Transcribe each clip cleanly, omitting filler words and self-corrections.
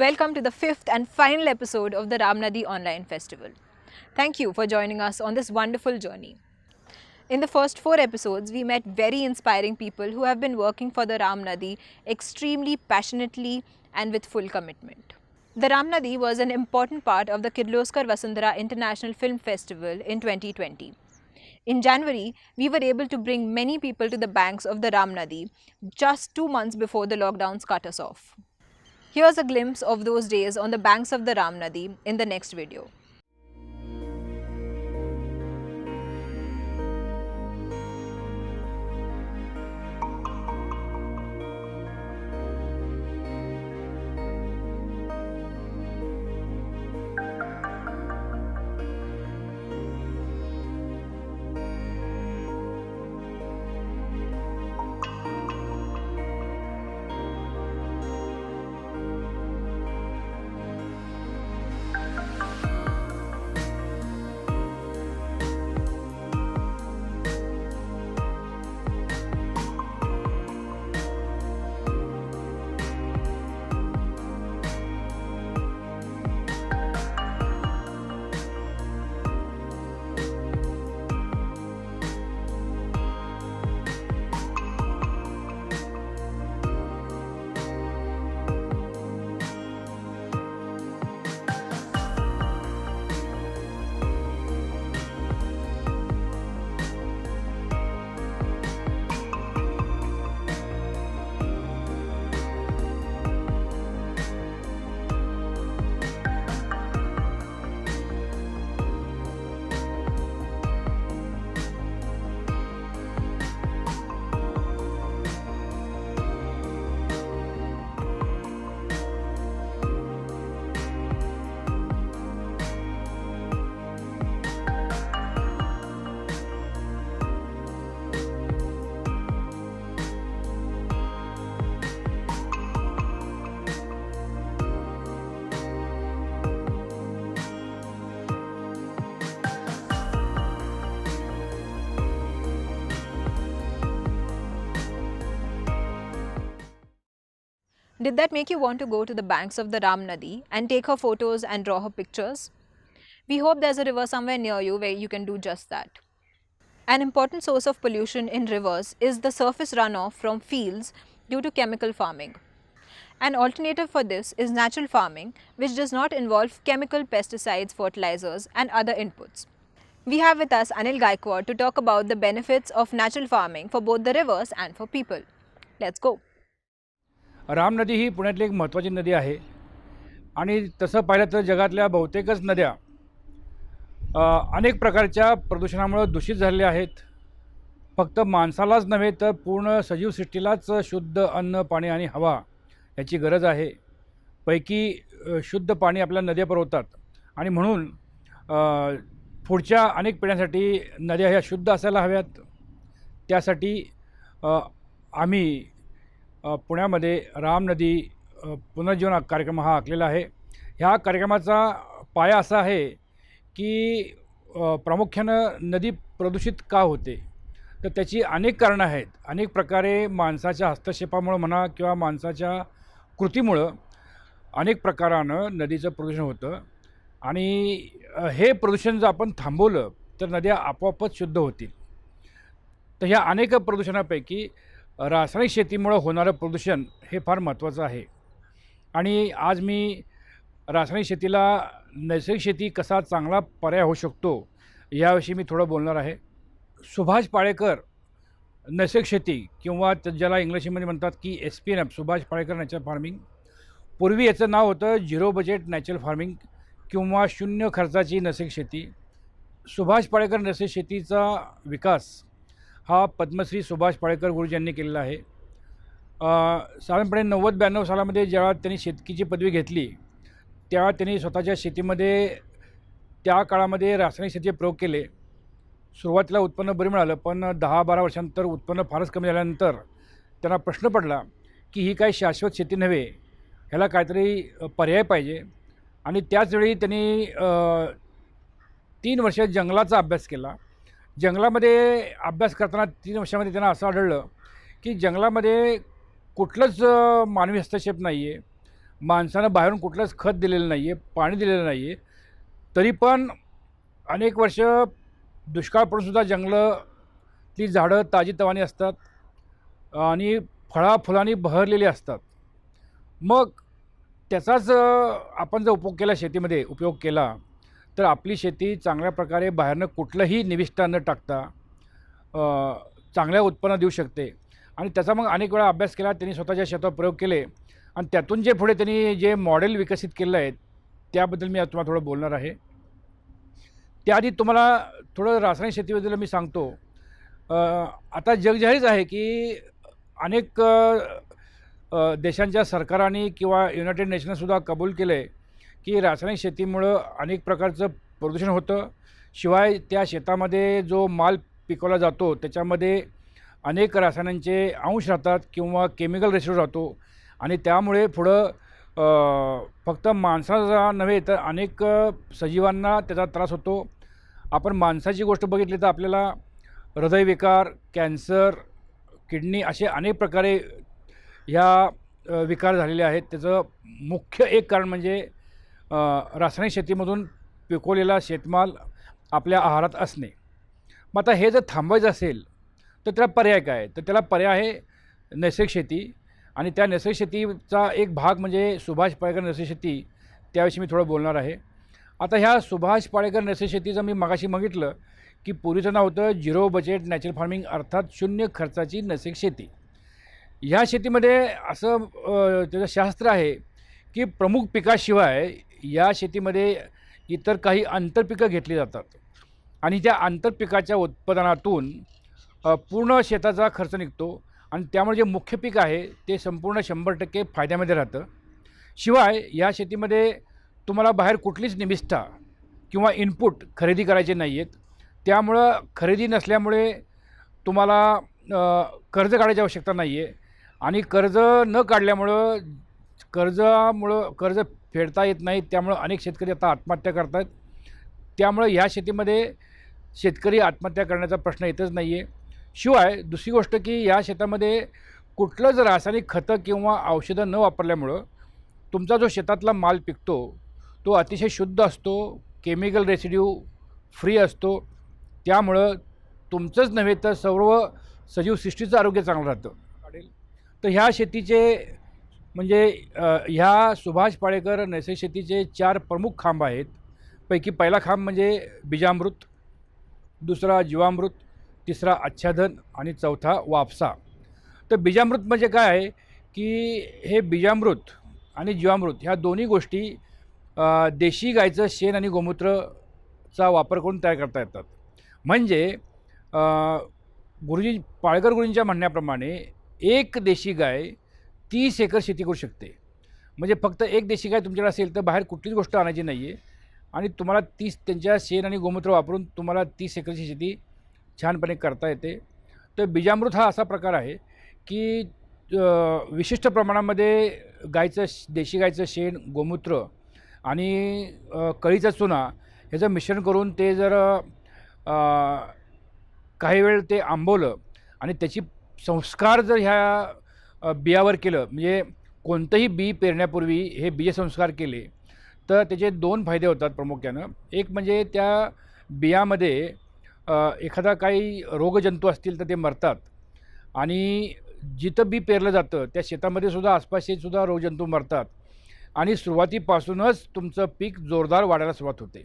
Welcome to the fifth and final episode of the Ramnadi Online Festival. Thank you for joining us on this wonderful journey. In the first four episodes, we met very inspiring people who have been working for the Ramnadi extremely passionately and with full commitment. The Ramnadi was an important part of the Kirloskar Vasundhara International Film Festival in 2020. In January, we were able to bring many people to the banks of the Ramnadi just 2 months before the lockdowns cut us off. Here's a glimpse of those days on the banks of the Ramnadi in the next video. Did that make you want to go to the banks of the Ramnadi and take her photos and draw her pictures? We hope there's a river somewhere near you where you can do just that. An important source of pollution in rivers is the surface runoff from fields due to chemical farming. An alternative for this is natural farming, which does not involve chemical pesticides, fertilizers, and other inputs. We have with us Anil Gaikwad to talk about the benefits of natural farming for both the rivers and for people. Let's go. Ram नदी ही पुण्यातली एक महत्त्वाची नदी आहे आणि तसं पाहिलं तर जगातल्या बहुतेकच नद्या अनेक प्रकारच्या प्रदूषणामुळे दूषित झालेल्या आहेत. फक्त माणसालाच नव्हे तर पूर्ण सजीव सृष्टीलाच शुद्ध अन्न, पाणी आणि हवा याची गरज आहे. पैकी शुद्ध पाणी आपल्या नद्या पुरवतात आणि म्हणून पुढच्या अनेक पिढ्यांसाठी नद्या ह्या शुद्ध असायला हव्यात. त्यासाठी आम्ही पुण्यामध्ये राम नदी पुनर्जीवन कार्यक्रम हा आखलेला आहे. ह्या कार्यक्रमाचा पाया असा आहे की प्रामुख्यानं नदी प्रदूषित का होते, तर त्याची अनेक कारणं आहेत. अनेक प्रकारे माणसाच्या हस्तक्षेपामुळं म्हणा किंवा माणसाच्या कृतीमुळं अनेक प्रकारानं नदीचं प्रदूषण होतं आणि हे प्रदूषण जर आपण थांबवलं तर नद्या आपोआपच शुद्ध होतील. तर ह्या अनेक प्रदूषणापैकी रासायनिक शेतीमुळे होणारं प्रदूषण हे फार महत्त्वाचं आहे आणि आज मी रासायनिक शेतीला नैसर्गिक शेती कसा चांगला पर्याय होऊ शकतो याविषयी मी थोडं बोलणार आहे. सुभाष पाळेकर नैसर्गिक शेती किंवा ज्याला इंग्लिशमध्ये म्हणतात की SPNF, Subhash Palekar natural farming. पूर्वी याचं नाव होतं झिरो बजेट नॅचरल फार्मिंग किंवा शून्य खर्चाची नैसर्गिक शेती. सुभाष पाळेकर नैसर्गिक शेतीचा विकास हा पद्मश्री सुभाष पाळेकर गुरुजी यांनी केलेला आहे. साधारणपणे 90-92 सालामध्ये जेव्हा त्यांनी शेतकीची पदवी घेतली तेव्हा त्यांनी स्वतःच्या शेतीमध्ये त्या काळामध्ये रासायनिक शेतीचे प्रयोग केले. सुरुवातीला उत्पन्न बरं मिळालं, पण 10-12 वर्षांनंतर उत्पन्न फारच कमी झाल्यानंतर त्यांना प्रश्न पडला की ही काही शाश्वत शेती नव्हे, ह्याला काहीतरी पर्याय पाहिजे. आणि त्याचवेळी त्यांनी 3 वर्ष जंगलाचा अभ्यास केला. जंगलामध्ये अभ्यास करताना 3 वर्षामध्ये त्यांना असं आढळलं की जंगलामध्ये कुठलंच मानवी हस्तक्षेप नाही आहे. माणसानं बाहेरून कुठलंच खत दिलेलं नाही आहे, पाणी दिलेलं नाही आहे, तरी पण अनेक वर्ष दुष्काळ पडूनसुद्धा जंगलातली झाडं ताजीतवानी असतात आणि फळाफुलांनी बहरलेली असतात. मग त्याचाच आपण जर उपयोग केला तर आपली शेती चांगल्या प्रकारे बाहेरनं कुठलंही निविष्ठा न टाकता चांगल्या उत्पन्न देऊ शकते. आणि त्याचा मग अनेक वेळा अभ्यास केला, त्यांनी स्वतःच्या शेतावर प्रयोग केले आणि त्यातून जे पुढे त्यांनी जे मॉडेल विकसित केलं आहे त्याबद्दल मी आज तुम्हाला थोडं बोलणार आहे. त्याआधी तुम्हाला थोडं रासायनिक शेतीबद्दल मी सांगतो. आता जगजाहीरच आहे की अनेक देशांच्या सरकारांनी किंवा युनायटेड नेशनसुद्धा कबूल केलं आहे की रासायनिक शेतीमुळं अनेक प्रकारचं प्रदूषण होतं. शिवाय त्या शेतामध्ये जो माल पिकवला जातो त्याच्यामध्ये अनेक रसायनांचे अंश राहतात किंवा केमिकल रेसिड्यू राहतो आणि त्यामुळे पुढं फक्त माणसाचा नव्हे तर अनेक सजीवांना त्याचा त्रास होतो. आपण माणसाची गोष्ट बघितली तर आपल्याला हृदयविकार, कॅन्सर, किडनी असे अनेक प्रकारे ह्या विकार झालेले आहेत. त्याचं मुख्य एक कारण म्हणजे रासायनिक शेतीमधून पिकवलेला शेतमाल आपल्या आहारात असणे. मग आता हे जर थांबवायचं असेल तर त्याला पर्याय काय? तर त्याला पर्याय आहे नैसर्गिक शेती. आणि त्या नैसर्गिक शेतीचा एक भाग म्हणजे सुभाष पाळेकर नैसर्गिक शेती, त्याविषयी मी थोडं बोलणार आहे. आता ह्या सुभाष पाळेकर नैसर्गिक शेतीचं मी मगाशी बघितलं की पूर्वीचं नाव होतं झिरो बजेट नॅचरल फार्मिंग, अर्थात शून्य खर्चाची नैसर्गिक शेती. ह्या शेतीमध्ये असं त्याचं शास्त्र आहे की प्रमुख पिकाशिवाय या शेतीमध्ये इतर काही आंतरपिकं घेतली जातात आणि त्या आंतरपिकाच्या उत्पादनातून पूर्ण शेताचा खर्च निघतो आणि त्यामुळे जे मुख्य पीक आहे ते संपूर्ण 100% फायद्यामध्ये राहतं. शिवाय या शेतीमध्ये तुम्हाला बाहेर कुठलीच निविष्ठा किंवा इनपुट खरेदी करायचे नाही आहेत. त्यामुळं खरेदी नसल्यामुळे तुम्हाला कर्ज काढायची आवश्यकता नाही आहे आणि कर्ज न काढल्यामुळं कर्ज फेडता येत नाही. त्यामुळं अनेक शेतकरी आता आत्महत्या करत आहेत. त्यामुळं ह्या शेतीमध्ये शेतकरी आत्महत्या करण्याचा प्रश्न येतच नाही आहे. शिवाय दुसरी गोष्ट की या शेतामध्ये कुठलंच रासायनिक खतं किंवा औषधं न वापरल्यामुळं तुमचा जो शेतातला माल पिकतो तो अतिशय शुद्ध असतो, केमिकल रेसिड्यू फ्री असतो. त्यामुळं तुमचंच नव्हे तर सर्व सजीव सृष्टीचं आरोग्य चांगलं राहतं. तर ह्या शेतीचे म्हणजे ह्या सुभाष पाळेकर नैसर्गिक शेतीचे 4 प्रमुख खांब आहेत. पैकी पहिला खांब म्हणजे बीजामृत, दुसरा जीवामृत, तिसरा आच्छादन आणि चौथा वापसा. तर बीजामृत म्हणजे काय आहे की हे बीजामृत आणि जीवामृत ह्या दोन्ही गोष्टी देशी गायचं शेण आणि गोमूत्रचा वापर करून तयार करता येतात. म्हणजे पाळेकर गुरुजींच्या म्हणण्याप्रमाणे एक देशी गाय 30 एकर शेती करू शकते. म्हणजे फक्त एक देशी गाय तुमच्याकडे असेल तर बाहेर कुठलीच गोष्ट आणायची नाही आहे आणि तुम्हाला त्यांच्या शेण आणि गोमूत्र वापरून तुम्हाला 30 एकरची शेती छानपणे करता येते. तर बीजामृत हा असा प्रकार आहे की विशिष्ट प्रमाणामध्ये देशी गायचं शेण, गोमूत्र आणि कळीचा चुना ह्याचं मिश्रण करून ते जर काही वेळ ते आंबवलं आणि त्याची संस्कार जर ह्या बियावर केलं, म्हणजे कोणतंही बी पेरण्यापूर्वी हे बीजसंस्कार केले तर त्याचे 2 फायदे होतात प्रामुख्यानं. एक म्हणजे त्या बियामध्ये एखादा काही रोगजंतू असतील तर ते मरतात आणि जिथं बी पेरलं जातं त्या शेतामध्ये सुद्धा आसपासचेसुद्धा रोगजंतू मरतात आणि सुरुवातीपासूनच तुमचं पीक जोरदार वाढायला सुरुवात होते.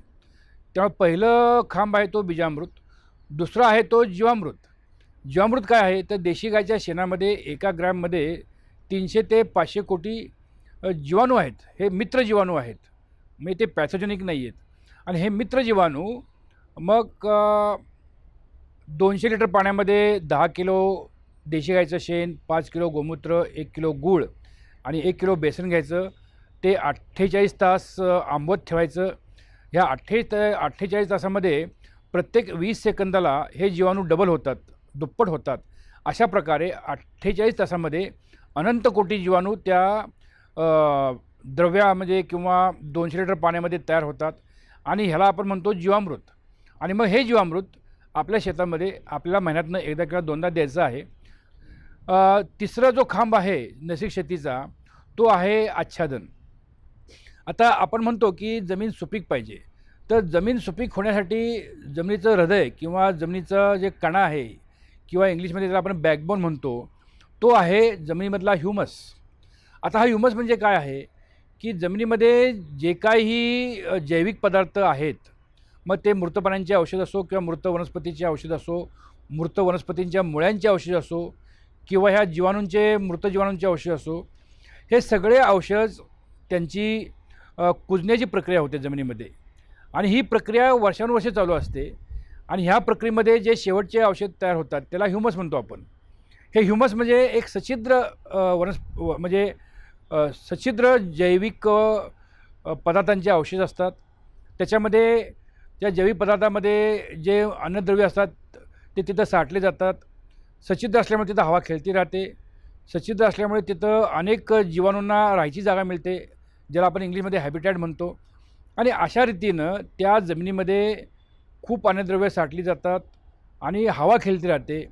त्यामुळे पहिलं खांब आहे तो बीजामृत. दुसरा आहे तो जीवामृत. जीवामृत काय आहे तर देशी गायच्या शेणामध्ये 1 ग्रॅममध्ये 300 ते 500 कोटी जीवाणू आहेत. हे मित्र जीवाणू आहेत, म्हणजे ते पॅथोजेनिक नाही आहेत. आणि हे मित्र जीवाणू मग 200 लिटर पाण्यामध्ये 10 किलो देशी गायचं शेण, 5 किलो गोमूत्र, 1 किलो गूळ आणि 1 किलो बेसन घ्यायचं. ते 48 तास आंबवत ठेवायचं. ह्या 48 तासामध्ये प्रत्येक 20 सेकंदाला हे जीवाणू डबल होतात, दुप्पट होतात. अशा प्रकारे 48 तासामध्ये अनंत कोटी जीवाणू त्या द्रव्यामध्ये किंवा 200 लिटर पाण्यामध्ये तयार होतात आणि ह्याला आपण म्हणतो जीवामृत. आणि मग हे जीवामृत आपल्या शेतामध्ये आपल्याला महिन्यातनं एकदा किंवा दोनदा द्यायचं आहे. तिसरा जो खांब आहे नैसर्गिक शेतीचा तो आहे आच्छादन. आता आपण म्हणतो की जमीन सुपीक पाहिजे. तर जमीन सुपीक होण्यासाठी जमिनीचं हृदय किंवा जमिनीचं जे कणा आहे किंवा इंग्लिशमध्ये त्याला आपण बॅकबोन म्हणतो, तो आहे जमिनीमधला ह्युमस. आता हा ह्युमस म्हणजे काय आहे, की जमिनीमध्ये जे काही जैविक पदार्थ आहेत, मग ते मृत प्राण्यांचे औषध असो किंवा मृत वनस्पतीचे औषध असो, मृत वनस्पतींच्या मुळ्यांचे औषध असो किंवा ह्या मृत जीवाणूंचे औषध असो, हे सगळे औषध त्यांची कुजण्याची प्रक्रिया होते जमिनीमध्ये आणि ही प्रक्रिया वर्षानुवर्षे चालू असते आणि ह्या प्रक्रियेमध्ये जे शेवटचे औषध तयार होतात त्याला ह्युमस म्हणतो आपण. हे ह्युमस म्हणजे एक सच्छिद्र म्हणजे सच्छिद्र जैविक पदार्थांचे औषध असतात. त्याच्यामध्ये त्या जैविक पदार्थामध्ये जे अन्नद्रव्ये असतात ते तिथं साठले जातात. सच्छिद्र असल्यामुळे तिथं हवा खेळती राहते. सच्छिद्र असल्यामुळे तिथं अनेक जीवाणूंना राहायची जागा मिळते, ज्याला आपण इंग्लिशमध्ये हॅबिटॅट म्हणतो. आणि अशा रीतीनं त्या जमिनीमध्ये खूप अन्नद्रव्ये साठली जातात आणि हवा खेळती राहते.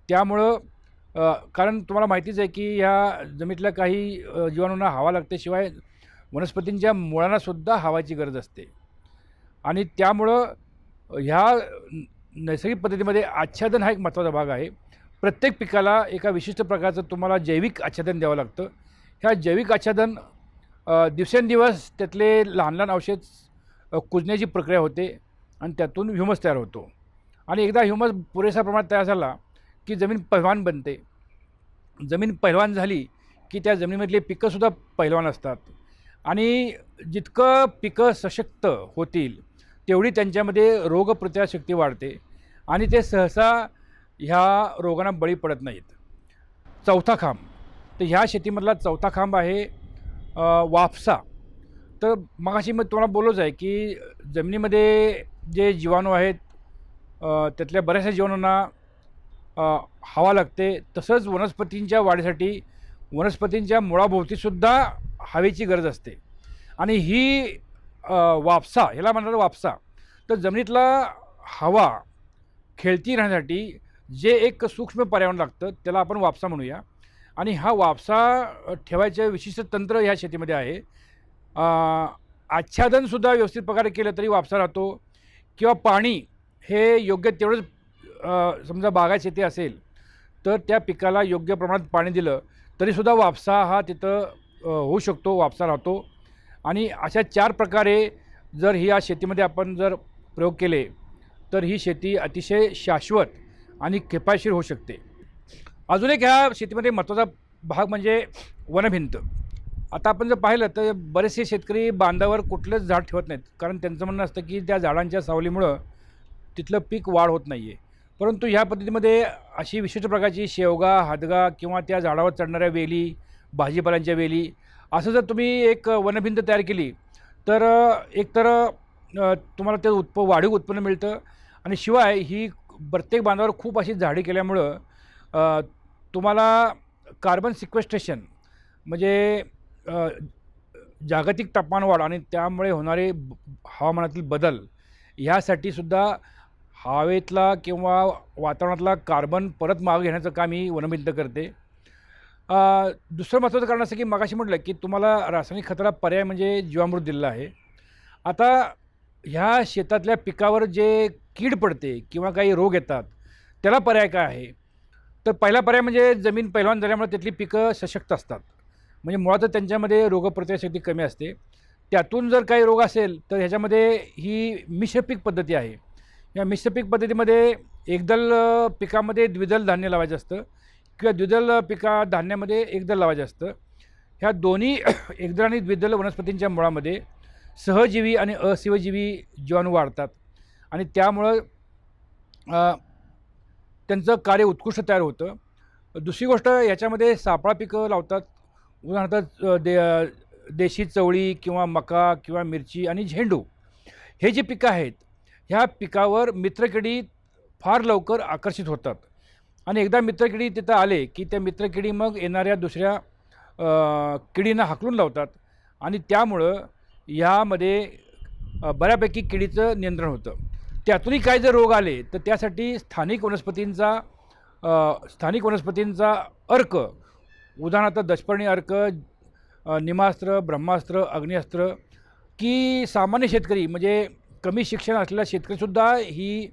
त्यामुळं कारण तुम्हाला माहितीच आहे की ह्या जमिनीतल्या काही जीवाणूंना हवा लागते, शिवाय वनस्पतींच्या मुळांनासुद्धा हवाची गरज असते. आणि त्यामुळं ह्या नैसर्गिक पद्धतीमध्ये आच्छादन हा एक महत्त्वाचा भाग आहे. प्रत्येक पिकाला एका विशिष्ट प्रकारचं तुम्हाला जैविक आच्छादन द्यावं लागतं. ह्या जैविक आच्छादन दिवसेंदिवस त्यातले लहान लहान औषध कुजण्याची प्रक्रिया होते आणि त्यातून ह्युमस तयार होतो. आणि एकदा ह्युमस पुरेशा प्रमाणात तयार झाला की जमीन पैलवान बनते. जमीन पैलवान झाली की त्या जमिनीमधली पिकंसुद्धा पैलवान असतात आणि जितकं पिकं सशक्त होतील तेवढी त्यांच्यामध्ये रोगप्रतिकारशक्ती वाढते आणि ते सहसा ह्या रोगांना बळी पडत नाहीत. चौथा खांब, तर ह्या शेतीमधला चौथा खांब आहे वाफसा. तर मगाशी मी तुम्हाला बोललोच आहे की जमिनीमध्ये जे जीवाणू आहेत त्यातल्या बऱ्याचशा जीवाणूंना हवा लागते. तसंच वनस्पतींच्या वाढीसाठी वनस्पतींच्या मुळाभोवतीसुद्धा हवेची गरज असते आणि ही वाफसा, ह्याला म्हणतात वाफसा. तर जमिनीतला हवा खेळती राहण्यासाठी जे एक सूक्ष्म पर्यावरण लागतं त्याला आपण वाफसा म्हणूया. आणि हा वाफसा ठेवायचं विशिष्ट तंत्र ह्या शेतीमध्ये आहे. आच्छादनसुद्धा व्यवस्थित प्रकारे केलं तरी वाफसा राहतो किंवा पाणी हे योग्य तेवढंच समजा बागायत शेती असेल तर त्या पिकाला योग्य प्रमाणात पाणी दिलं तरीसुद्धा वाफसा हा तिथं होऊ शकतो, वाफसा राहतो. आणि अशा 4 प्रकारे जर ही या शेतीमध्ये आपण जर प्रयोग केले तर ही शेती अतिशय शाश्वत आणि किफायतशीर होऊ शकते. अजून एक ह्या शेतीमध्ये महत्त्वाचा भाग म्हणजे वनभिंत. आता आपण जर पाहिलं तर बरेचसे शेतकरी बांधावर कुठलंच झाड ठेवत नाहीत, कारण त्यांचं म्हणणं असतं की त्या झाडांच्या सावलीमुळं तिथलं पीक वाढ होत नाही आहे. परंतु ह्या पद्धतीमध्ये अशी विशिष्ट प्रकारची शेवगा, हदगा किंवा त्या झाडावर चढणाऱ्या वेली, भाजीपाल्यांच्या वेली, असं जर तुम्ही एक वनभिंत तयार केली तर एकतर तुम्हाला ते वाढीव उत्पन्न मिळतं आणि शिवाय ही प्रत्येक बांधावर खूप अशी झाडी केल्यामुळं तुम्हाला कार्बन सिक्वेस्ट्रेशन म्हणजे जागतिक तापमानवाढ आणि त्यामुळे होणारे हवामानातील बदल ह्यासाठीसुद्धा हवेतला किंवा वातावरणातला कार्बन परत मागं घेण्याचं काम ही वनभिंत करते. दुसरं महत्त्वाचं कारण असं की मगाशी म्हटलं की तुम्हाला रासायनिक खताला पर्याय म्हणजे जीवामृत दिलेला आहे. आता ह्या शेतातल्या पिकावर जे कीड पडते किंवा काही रोग येतात त्याला पर्याय काय आहे, तर पहिला पर्याय म्हणजे जमीन पैलवान झाल्यामुळे त्यातली पिकं सशक्त असतात. म्हणजे मुळातच त्यांच्यामध्ये रोगप्रतिकारशक्ती कमी असते. त्यातून जर काही रोग असेल तर ह्याच्यामध्ये ही मिश्र पीक पद्धती आहे. या मिश्र पीक पद्धतीमध्ये एकदल पिकामध्ये द्विदल धान्य लावायचं असतं किंवा द्विदल धान्यामध्ये एकदल लावायचं असतं. ह्या दोन्ही एकदल आणि द्विदल वनस्पतींच्या मुळामध्ये सहजीवी आणि अशिवजीवी जीवाणू वाढतात आणि त्यामुळं त्यांचं कार्य उत्कृष्ट तयार होतं. दुसरी गोष्ट, याच्यामध्ये सापळा पिकं लावतात. उदाहरणार्थ देशी चवळी किंवा मका किंवा मिरची आणि झेंडू हे जे पिकं आहेत ह्या पिकावर मित्रकिडी फार लवकर आकर्षित होतात आणि एकदा मित्रकिडी तिथं आले की त्या मित्रकिडी मग येणाऱ्या दुसऱ्या किडींना हाकलून लावतात आणि त्यामुळं ह्यामध्ये बऱ्यापैकी किडीचं नियंत्रण होतं. त्यातूनही काय जर रोग आले तर त्यासाठी स्थानिक वनस्पतींचा अर्क, उदाहरणार्थ दशपर्णी अर्क, निमास्त्र, ब्रह्मास्त्र, अग्निअस्त्र की सामान्य शेतकरी म्हणजे कमी शिक्षण असलेला शेतकरीसुद्धा ही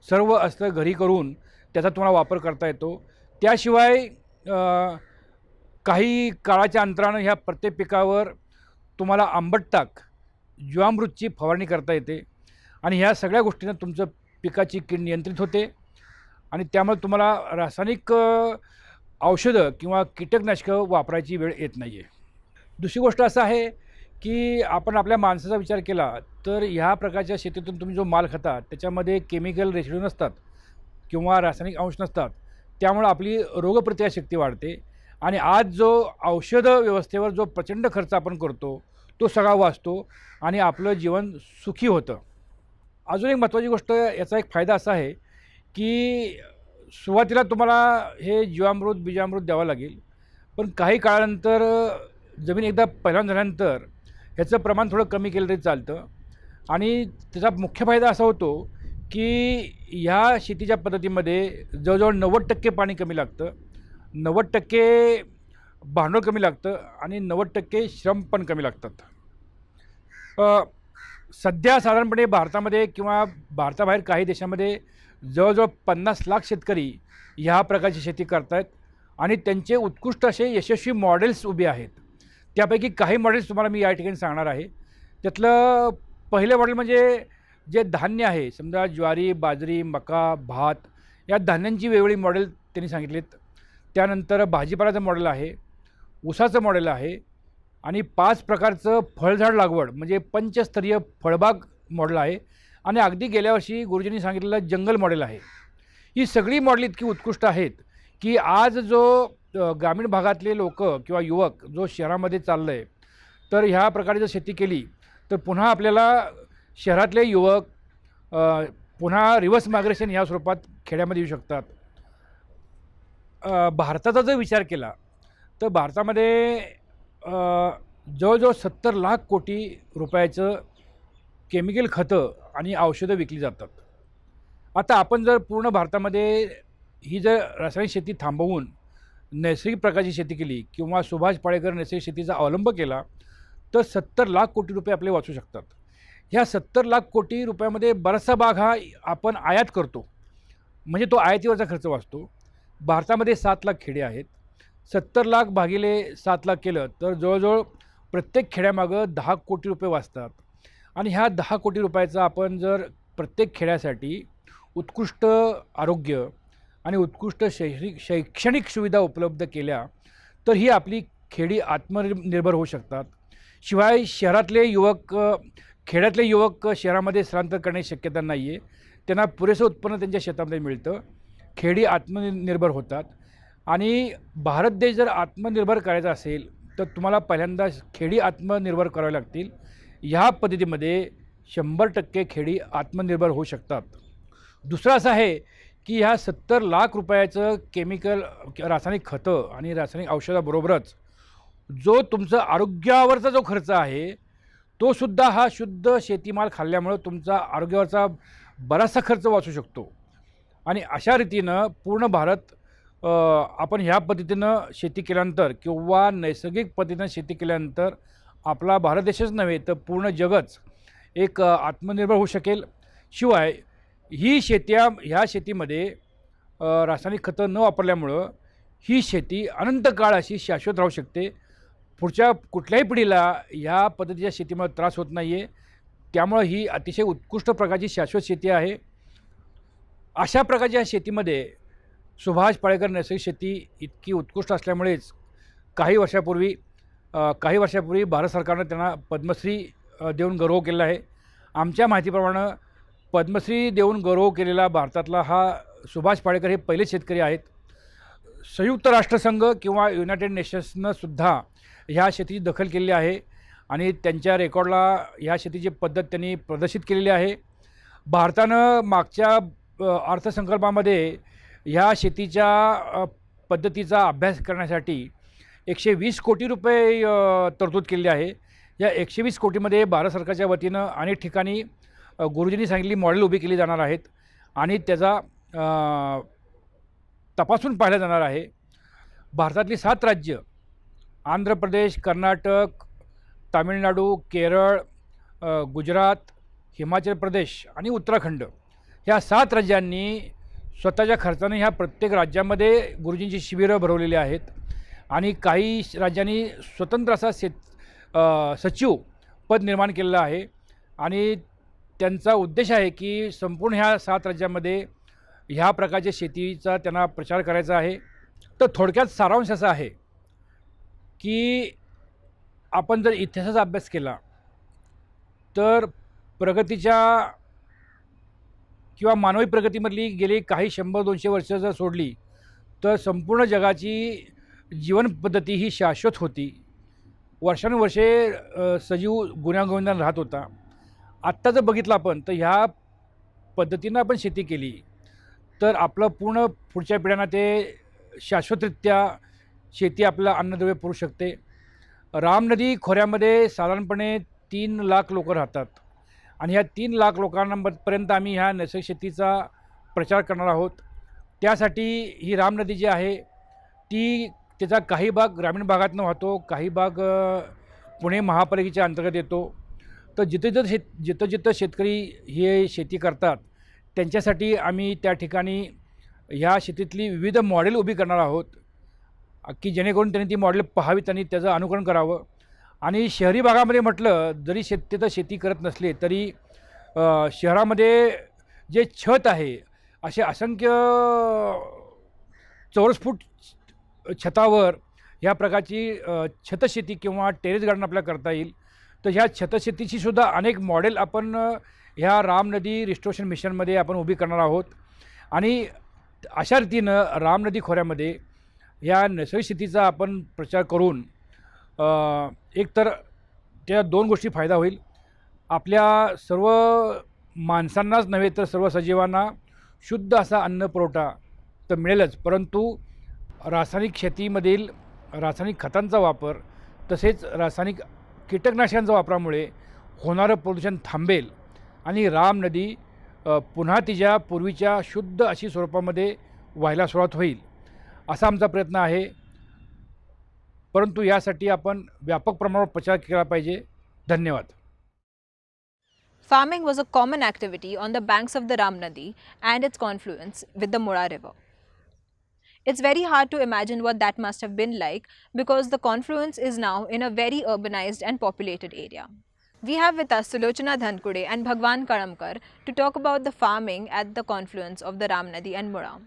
सर्व अस्त्र घरी करून त्याचा तुम्हाला वापर करता येतो. त्याशिवाय काही काळाच्या अंतरानं ह्या प्रत्येक पिकावर तुम्हाला आंबट ताक, जीवामृतची फवारणी करता येते आणि ह्या सगळ्या गोष्टींना तुमचं पिकाची कीड नियंत्रित होते आणि त्यामुळे तुम्हाला रासायनिक औषधं किंवा कीटकनाशकं वापरायची वेळ येत नाही आहे. दुसरी गोष्ट असं आहे की आपण आपल्या माणसाचा विचार केला तर ह्या प्रकारच्या शेतीतून तुम्ही जो माल खाता त्याच्यामध्ये केमिकल रेसिड्यू नसतात किंवा रासायनिक अंश नसतात. त्यामुळं आपली रोगप्रतिकारशक्ती वाढते आणि आज जो औषध व्यवस्थेवर जो प्रचंड खर्च आपण करतो तो सगळा वाचतो आणि आपलं जीवन सुखी होतं. अजून एक महत्त्वाची गोष्ट याचा एक फायदा असा आहे की सुरुवातीला तुम्हाला हे जीवामृत बीजामृत द्यावं लागेल, पण काही काळानंतर जमीन एकदा पैलवान झाल्यानंतर ह्याचं प्रमाण थोडं कमी केलं तरी चालतं आणि त्याचा मुख्य फायदा असा होतो की ह्या शेतीच्या पद्धतीमध्ये जवळजवळ 90% पाणी कमी लागतं, 90% भांडवल कमी लागतं आणि 90% श्रम पण कमी लागतात. सध्या साधारणपणे भारतामध्ये किंवा भारताबाहेर काही देशामध्ये जवळजवळ 50 लाख शेतकरी ह्या प्रकारची शेती करत आहेत आणि त्यांचे उत्कृष्ट असे यशस्वी मॉडेल्स उभे आहेत. त्यापैकी काही मॉडेल्स तुम्हाला मी या ठिकाणी सांगणार आहे. त्यातलं पहिलं मॉडेल म्हणजे जे धान्य आहे, समजा ज्वारी, बाजरी, मका, भात या धान्यांची वेगवेगळी मॉडेल त्यांनी सांगितलीत. त्यानंतर भाजीपाल्याचं मॉडेल आहे, ऊसाचं मॉडेल आहे आणि 5 प्रकारचं फळझाड लागवड म्हणजे पंचस्तरीय फळबाग मॉडेल आहे आणि अगदी गेल्या वर्षी गुरुजींनी सांगितलेलं जंगल मॉडेल आहे. ही सगळी मॉडेल इतकी उत्कृष्ट आहेत की आज जो ग्रामीण भागातले लोक किंवा युवक जो शहरामध्ये चाललं आहे तर ह्या प्रकारे जर शेती केली तर पुन्हा आपल्याला शहरातले युवक पुन्हा रिव्हर्स मायग्रेशन ह्या स्वरूपात खेड्यामध्ये येऊ शकतात. भारताचा जर विचार केला तर भारतामध्ये जवळजवळ 70 लाख कोटी रुपयाचं केमिकल खतं आणि औषधं विकली जातात. आता आपण जर पूर्ण भारतामध्ये ही जर रासायनिक शेती थांबवून नैसर्गिक प्रकारची शेती केली किंवा सुभाष पाळेकर नैसर्गिक शेतीचा अवलंब केला तर 70 लाख कोटी रुपये आपले वाचू शकतात. ह्या 70 लाख कोटी रुपयामध्ये बराचसा भाग हा आपण आयात करतो म्हणजे तो आयातीवरचा खर्च वाचतो. भारतामध्ये 7 लाख खेडे आहेत. 70 लाख भागिले 7 लाख केलं तर जवळजवळ प्रत्येक खेड्यामागं 10 कोटी रुपये वाचतात आणि ह्या 10 कोटी रुपयाचा आपण जर प्रत्येक खेड्यासाठी उत्कृष्ट आरोग्य आणि उत्कृष्ट शैक्षणिक सुविधा उपलब्ध केल्या तर ही आपली खेडी आत्मनिर्भर होऊ शकतात. शिवाय शहरातले युवक खेड्यातले युवक शहरामध्ये स्थलांतर करण्याची शक्यता नाही आहे. त्यांना पुरेसं उत्पन्न त्यांच्या शेतामध्ये मिळतं, खेडी आत्मनिर्भर होतात आणि भारत देश जर आत्मनिर्भर करायचा असेल तर तुम्हाला पहिल्यांदा खेडी आत्मनिर्भर करावे लागतील. ह्या पद्धतीमध्ये 100% खेडी आत्मनिर्भर होऊ शकतात. दुसरं असं आहे की ह्या 70 लाख रुपयाचं केमिकल रासायनिक खतं आणि रासायनिक औषधाबरोबरच जो तुमचा आरोग्यावरचा जो खर्च आहे तो सुद्धा हा शुद्ध शेतीमाल खाल्ल्यामुळं तुमचा आरोग्यावरचा बराचसा खर्च वाचू शकतो आणि अशा रीतीनं पूर्ण भारत आपण ह्या पद्धतीनं शेती केल्यानंतर किंवा नैसर्गिक पद्धतीनं शेती केल्यानंतर आपला भारत देशच नव्हे तर पूर्ण जगच एक आत्मनिर्भर होऊ शकेल. शिवाय ही ह्या शेतीमध्ये रासायनिक खतं न वापरल्यामुळं ही शेती अनंत काळ अशी शाश्वत राहू शकते. पुढच्या कुठल्याही पिढीला ह्या पद्धतीच्या शेतीमुळे त्रास होत नाही आहे. त्यामुळं ही अतिशय उत्कृष्ट प्रकारची शाश्वत शेती आहे. अशा प्रकारच्या शेतीमध्ये सुभाष पाळेकर नैसर्गिक शेती इतकी उत्कृष्ट असल्यामुळेच काही वर्षापूर्वी भारत सरकारनं त्यांना पद्मश्री देऊन गौरव केलेला आहे. आमच्या माहितीप्रमाणे पद्मश्री देऊन गौरव केलेला भारतातला हा सुभाष पाळेकर हे पहिले शेतकरी आहेत. संयुक्त राष्ट्रसंघ किंवा युनायटेड नेशन्सनं सुद्धा ह्या शेतीची दखल केलेली आहे आणि त्यांच्या रेकॉर्डला ह्या शेतीची पद्धत त्यांनी प्रदर्शित केलेली आहे. भारतानं मागच्या अर्थसंकल्पामध्ये ह्या शेतीच्या पद्धतीचा अभ्यास करण्यासाठी 120 कोटी रुपये तरतूद केलेली आहे. या 120 कोटीमध्ये भारत सरकारच्या वतीनं अनेक ठिकाणी गुरुजींनी सांगितली मॉडेल उभी केली जाणार आहेत आणि त्याचा तपासून पाहिलं जाणार आहे. भारतातली 7 राज्य आंध्र प्रदेश, कर्नाटक, तामिळनाडू, केरळ, गुजरात, हिमाचल प्रदेश आणि उत्तराखंड ह्या 7 राज्यांनी स्वतःच्या खर्चाने ह्या प्रत्येक राज्यामध्ये गुरुजींची शिबिरं भरवलेली आहेत आणि काही राज्यांनी स्वतंत्र असा सचिव पद निर्माण केलेलं आहे आणि त्यांचा उद्देश आहे की संपूर्ण ह्या 7 राज्यांमध्ये ह्या प्रकारच्या शेतीचा त्यांना प्रचार करायचा आहे. तर थोडक्यात सारांश असा आहे की आपण जर इतिहासाचा अभ्यास केला तर प्रगतीच्या किंवा मानवी प्रगतीमधली गेली काही 100-200 वर्ष जर सोडली तर संपूर्ण जगाची जीवनपद्धती ही शाश्वत होती. वर्षानुवर्षे सजीव गुण्यागोविंदाने राहत होता. आत्ता जर बघितलं आपण तर ह्या पद्धतीनं आपण शेती केली तर आपलं पूर्ण पुढच्या पिढ्यांना ते शाश्वतरित्या शेती आपल्याला अन्नद्रव्य पुरवू शकते. राम नदी खोऱ्यामध्ये साधारणपणे 3 लाख लोक राहतात आणि ह्या 3 लाख लोकांपर्यंत आम्ही ह्या नैसर्गिक शेतीचा प्रचार करणार आहोत. त्यासाठी ही राम नदी जी आहे ती त्याचा काही भाग ग्रामीण भागातनं वाहतो, काही भाग पुणे महापालिकेच्या अंतर्गत येतो. तर जिथं जिथं शेतकरी हे शेती करतात त्यांच्यासाठी आम्ही त्या ठिकाणी ह्या शेतीतली विविध मॉडेल उभी करणार आहोत की जेणेकरून त्यांनी ती मॉडेल पाहावीत आणि त्याचं अनुकरण करावं. आणि शहरी भागामध्ये म्हटलं जरी तिथं शेती करत नसले तरी शहरामध्ये जे छत आहे असे असंख्य चौरस फूट छतावर ह्या प्रकारची छतशेती किंवा टेरेस गार्डन आपल्याला करता येईल. तर ह्या छतशेतीची सुद्धा अनेक मॉडेल आपण ह्या राम नदी रिस्टोरेशन मिशनमध्ये आपण उभी करणार आहोत आणि अशा रीतीनं राम नदी खोऱ्यामध्ये ह्या नैसर्गिक शेतीचा आपण प्रचार करून एकतर त्या 2 गोष्टी फायदा होईल. आपल्या सर्व माणसांनाच नव्हे तर सर्व सजीवांना शुद्ध असा अन्न पुरवठा तर मिळेलच, परंतु रासायनिक शेतीमधील रासायनिक खतांचा वापर तसेच रासायनिक कीटकनाशकांच्या वापरामुळे होणारं प्रदूषण थांबेल आणि राम नदी पुन्हा तिच्या पूर्वीच्या शुद्ध अशी स्वरूपामध्ये व्हायला सुरुवात होईल असा आमचा प्रयत्न आहे. परंतु यासाठी आपण व्यापक प्रमाणावर प्रचार केला पाहिजे. धन्यवाद. Farming was a common activity on the banks of the Ram Nadi and its confluence with the Mura River. It's very hard to imagine what that must have been like because the confluence is now in a very urbanized and populated area. We have with us Sulochana Dhankude and Bhagwan Karamkar to talk about the farming at the confluence of the Ram Nadi and Mura.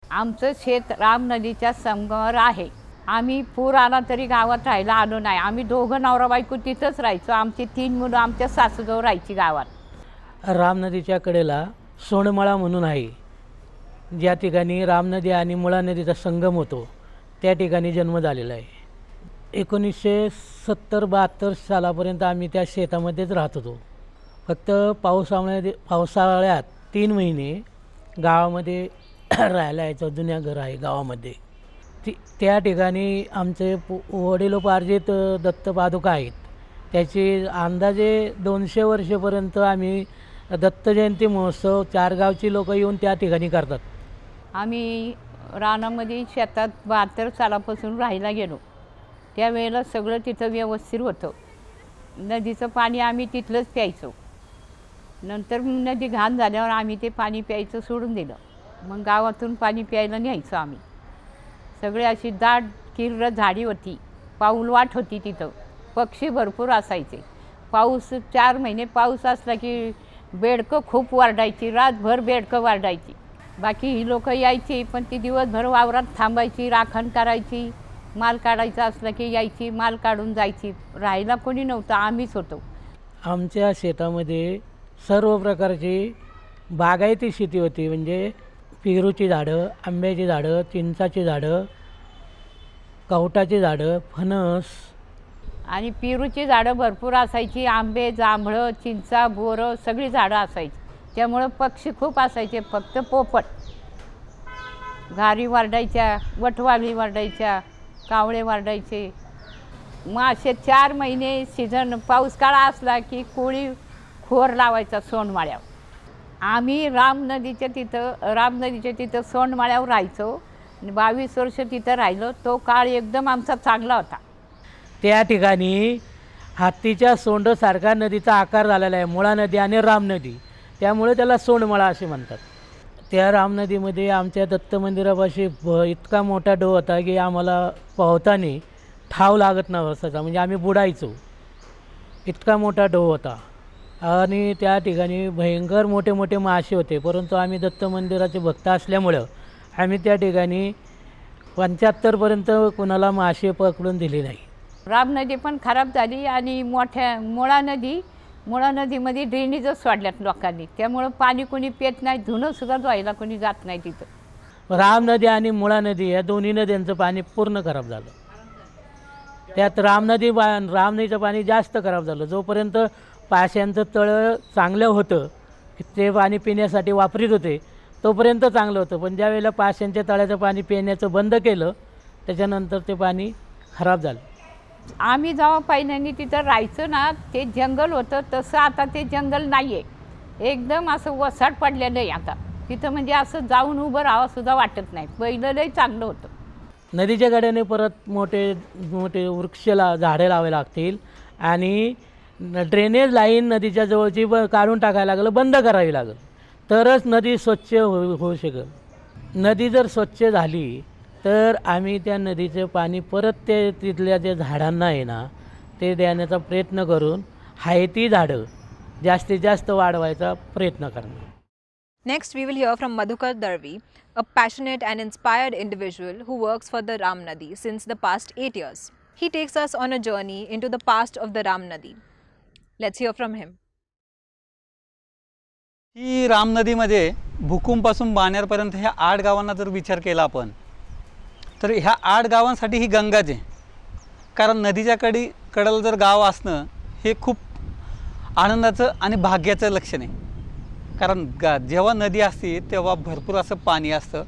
आमचं शेत राम नदीच्या संगमावर आहे. आम्ही पूर आला तरी गावात राहायला आलो नाही. आम्ही दोघं नवरा बायको तिथंच राहायचो. आमची 3 मुलं आमच्या सासूजवळ राहायची गावात. राम नदीच्या कडेला सोंडमळा म्हणून आहे, ज्या ठिकाणी राम नदी आणि मुळा नदीचा संगम होतो त्या ठिकाणी जन्म झालेला आहे. 1970-72 सालापर्यंत आम्ही त्या शेतामध्येच राहत होतो. फक्त पावसाळ्यात 3 महिने गावामध्ये राहायला यायचं. जुन्या घर आहे गावामध्ये. त्या ठिकाणी आमचे वडिलोपार्जित दत्तपादुका आहेत. त्याची अंदाजे 200 वर्षापर्यंत आम्ही दत्त जयंती महोत्सव 4 गावची लोक येऊन त्या ठिकाणी करतात. आम्ही रानामध्ये शेतात 72 सालापासून राहायला गेलो. त्यावेळेला सगळं तिथं व्यवस्थित होतं. नदीचं पाणी आम्ही तिथलंच प्यायचो. नंतर नदी घाण झाल्यावर आम्ही ते पाणी प्यायचं सोडून दिलं. मग गावातून पाणी प्यायला न्यायचो आम्ही. सगळे अशी दाट किर्र झाडी होती. पाऊलवाट होती तिथं. पक्षी भरपूर असायचे. 4 महिने पाऊस असला की बेडकं खूप वरडायची. रातभर बेडकं वरडायची. बाकी ही लोकं यायची पण ती दिवसभर वावरात थांबायची, राखण करायची. माल काढायचा असला की यायची, माल काढून जायची. राहायला कोणी नव्हतं, आम्हीच होतो. आमच्या शेतामध्ये सर्व प्रकारची बागायती शेती होती. म्हणजे पेरूची झाडं, आंब्याची झाडं, चिंचाची झाडं, कवठाची झाडं, फणस आणि पेरूची झाडं भरपूर असायची. आंबे, जांभळं, चिंचा, बोरं सगळी झाडं असायची. त्यामुळं पक्षी खूप असायचे. फक्त पोपट, घारी वरडायच्या, वटवाघळी वरडायच्या, कावळे वरडायचे. मग असे 4 महिने सीझन पाऊस काळ असला की कोळी खोर लावायचा सोंडमाळ्यावर. आम्ही राम नदीच्या तिथं सोंडमाळ्यावर राहायचो. 22 वर्ष तिथं राहिलो. तो काळ एकदम आमचा चांगला होता. त्या ठिकाणी हत्तीच्या सोंडसारखा नदीचा आकार झालेला आहे, मुळा नदी आणि राम नदी, त्यामुळे त्याला सोंडमळा असे म्हणतात. त्या राम नदीमध्ये आमच्या दत्त मंदिरापाशी इतका मोठा डोह होता की आम्हाला पोहताना ठाव लागत नसायचा, म्हणजे आम्ही बुडायचो, इतका मोठा डोह होता. आणि त्या ठिकाणी भयंकर मोठे मोठे मासे होते, परंतु आम्ही दत्त मंदिराचे भक्त असल्यामुळं आम्ही त्या ठिकाणी 75पर्यंत कोणाला मासे पकडून दिले नाही. राम नदी पण खराब झाली आणि मोठ्या मुळा नदीमध्ये ड्रेनेजच सोडल्यात लोकांनी, त्यामुळं पाणी कोणी पित नाही, धुणंसुद्धा धुवायला कोणी जात नाही तिथं. राम नदी आणि मुळा नदी या दोन्ही नद्यांचं पाणी पूर्ण खराब झालं. त्यात राम नदीचं पाणी जास्त खराब झालं. जोपर्यंत पाशांचं तळं चांगलं होतं, ते पाणी पिण्यासाठी वापरीत होते, तोपर्यंत चांगलं होतं. पण ज्यावेळेला पाशांच्या तळ्याचं पाणी पिण्याचं बंद केलं, त्याच्यानंतर ते पाणी खराब झालं. आम्ही जेव्हा पहिल्यांदा तिथं राहायचं ना, ते जंगल होतं, तसं आता ते जंगल नाही आहे, एकदम असं वसाट पडलेलं आहे आता तिथं. म्हणजे असं जाऊन उभं राहावंसुद्धा वाटत नाही. पहिलं लई चांगलं होतं. नदीच्या कडेने परत मोठे मोठे वृक्षला झाडे लावावे लागतील आणि ड्रेनेज लाईन नदीच्या जवळची काढून टाकायला लागलं, बंद करावी लागेल, तरच नदी स्वच्छ होऊ शकेल. नदी जर स्वच्छ झाली तर आम्ही त्या नदीचं पाणी परत तिथल्या जे झाडांना आहे ना, ते देण्याचा प्रयत्न करून आहे ती झाडं जास्तीत जास्त वाढवायचा प्रयत्न करणार. Next, we will hear from Madhukar Darvi, a passionate and inspired individual who works for the Ram Nadi since the past 8 years. He takes us on a journey into the past of the Ram Nadi. Let's hear from him. ही राम नदीमध्ये भुकूमपासून बाणेरपर्यंत ह्या 8 गावांना जर विचार केला आपण, तर ह्या 8 गावांसाठी ही गंगाच आहे. कारण नदीच्या कडेला जर गाव असणं हे खूप आनंदाचं आणि भाग्याचं लक्षण आहे. कारण जेव्हा नदी असते तेव्हा भरपूर असं पाणी असतं,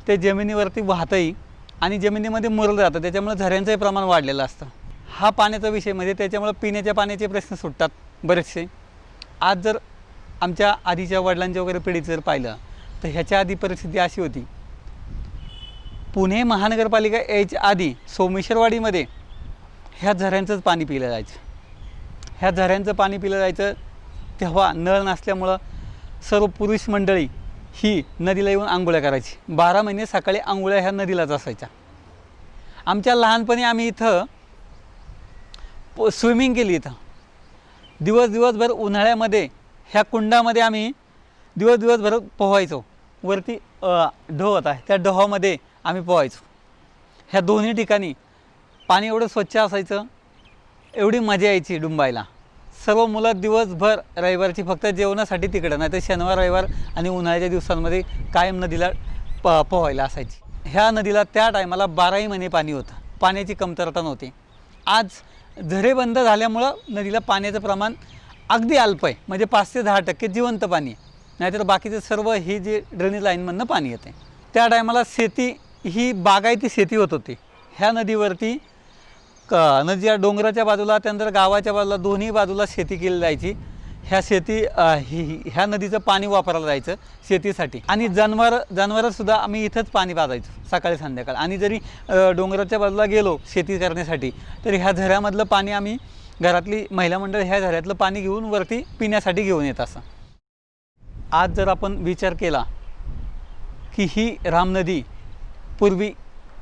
ते जमिनीवरती वाहतंही आणि जमिनीमध्ये मुरलं जातं, त्याच्यामुळे झऱ्यांचंही प्रमाण वाढलेलं असतं. हा पाण्याचा विषय म्हणजे त्याच्यामुळे पिण्याच्या पाण्याचे प्रश्न सुटतात बरेचसे. आज जर आमच्या आधीच्या वडिलांच्या वगैरे पिढीत जर पाहिलं तर ह्याच्या आधी परिस्थिती अशी होती, पुणे महानगरपालिका यायच्या आधी सोमेश्वरवाडीमध्ये ह्या झऱ्यांचंच पाणी पिलं जायचं. ह्या झऱ्यांचं पाणी पिलं जायचं तेव्हा नळ नसल्यामुळं सर्व पुरुष मंडळी ही नदीला येऊन आंघोळ्या करायची. 12 महिने सकाळी आंघोळ्या ह्या नदीलाच असायच्या. आमच्या लहानपणी आम्ही इथं स्विमिंग केली. इथं दिवसभर उन्हाळ्यामध्ये ह्या कुंडामध्ये आम्ही दिवसभर पोहायचो. वरती डोह होता, त्या डोहामध्ये आम्ही पोहायचो. ह्या दोन्ही ठिकाणी पाणी एवढं स्वच्छ असायचं, एवढी मजा यायची डुंबायला. सर्व मुलं दिवसभर रविवारची फक्त जेवणासाठी तिकडं, नाही तर शनिवार रविवार आणि उन्हाळ्याच्या दिवसांमध्ये कायम नदीला पोहायला असायची. ह्या नदीला त्या टायमाला 12ही महिने पाणी होतं, पाण्याची कमतरता नव्हती. आज झरे बंद झाल्यामुळं नदीला पाण्याचं प्रमाण अगदी अल्प आहे, म्हणजे 5 ते 10% जिवंत पाणी आहे. नाहीतर बाकीचं सर्व ही जी ड्रेनेज लाईनमधनं पाणी येते. त्या टायमाला शेती ही बागायती शेती होत होती. ह्या नदीवरती नदीच्या डोंगराच्या बाजूला त्यानंतर गावाच्या बाजूला दोन्ही बाजूला शेती केली जायची. ह्या नदीचं पाणी वापरलं जायचं शेतीसाठी. आणि जनावरंसुद्धा आम्ही इथंच पाणी पाजायचो सकाळी संध्याकाळ. आणि जरी डोंगराच्या बाजूला गेलो शेती करण्यासाठी तर ह्या झऱ्यामधलं पाणी आम्ही घरातली महिला मंडळ ह्या झऱ्यातलं पाणी घेऊन वरती पिण्यासाठी घेऊन येत असं. आज जर आपण विचार केला की ही राम नदी पूर्वी